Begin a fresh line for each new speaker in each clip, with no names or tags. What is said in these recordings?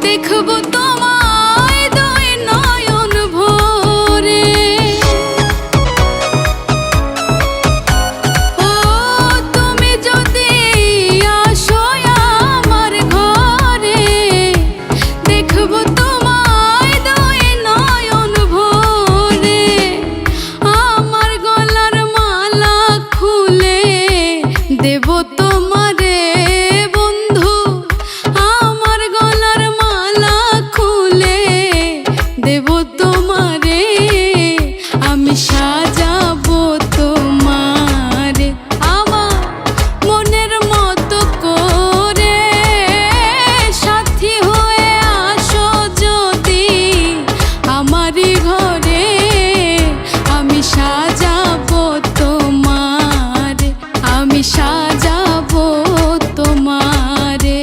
দেখব তোমায় দুই নয়ন ভরে। ও তুমি যদি আসো আমার ঘরে, দেখব তোমায় দুই নয়ন ভরে। আমার গলার মালা খুলে দেব তোমারে বন্ধু, আমার গলার মালা খুলে দেব তোমারে। আমি সাজাবো তোমারে আমার মনের মতো করে। সাথী হয়ে আসো যদি আমারই ঘরে, আমি সাজাবো তোমারে, আমি সাজাবো তোমারে।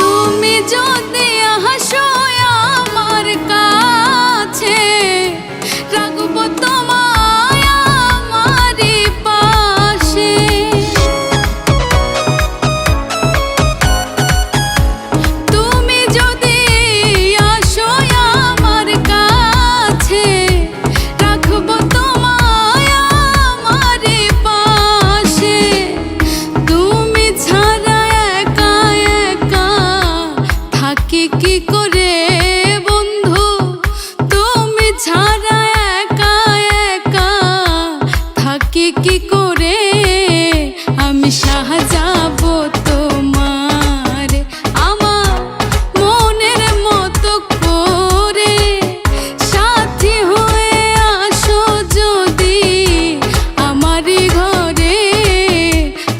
তুমি যদি হাসো আমার কাছে, রাখবো তোমায় আমারই পাশে। তুমি যদি আসো আমার কাছে, রাখবো তোমায় আমারই পাশে। তুমি ছাড়া একা একা থাকি কি করে বন্ধু, তুমি ছাড়া একা একা থাকি কি করে। আমি সাজাবো তোমারে আমার মনের মতো করে। সাথী হয়ে আসো যদি আমারই ঘরে,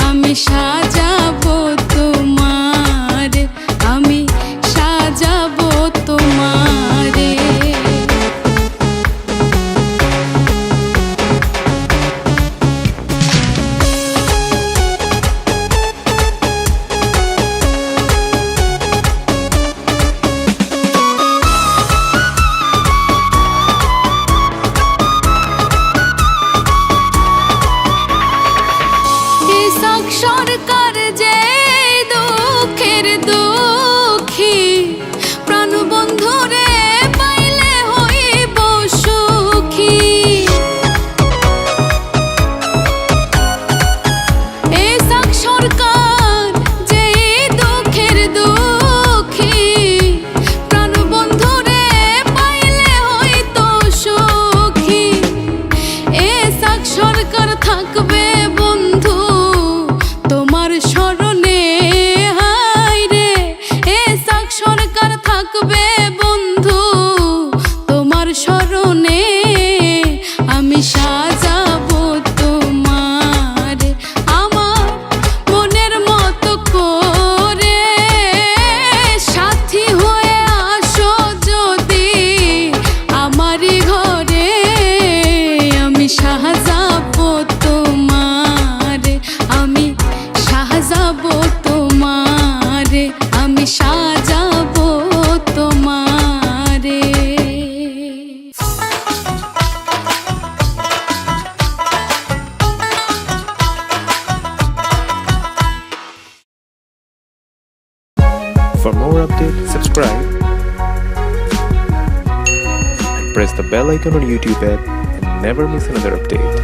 আমি সাজাবো তোমারে, আমি সাজাবো তোমারে। ইসাক সরকার যে দুঃখের দুঃখী, প্রাণ বন্ধুরে পাইলে হইব সুখী। ইসাক সরকার যে দুঃখের দুঃখী, প্রাণ বন্ধুরে পাইলে হইতো সুখী। ইসাক সরকার থাকবে বন্ধু তোমার স্মরণে, হায় রে। ইসাক সরকার থাকবে বন্ধু তোমার স্মরণে। আমি সাজাবো তোমারে আমার মনের মতো করে। সাথী হয়ে আসো যদি আমারই ঘরে, আমি সাজাবো তোমারে, আমি সাজাবো তোমারে, আমি সাজাবো তোমারে।
For more updates, subscribe and press the bell icon on YouTube app and never miss another update.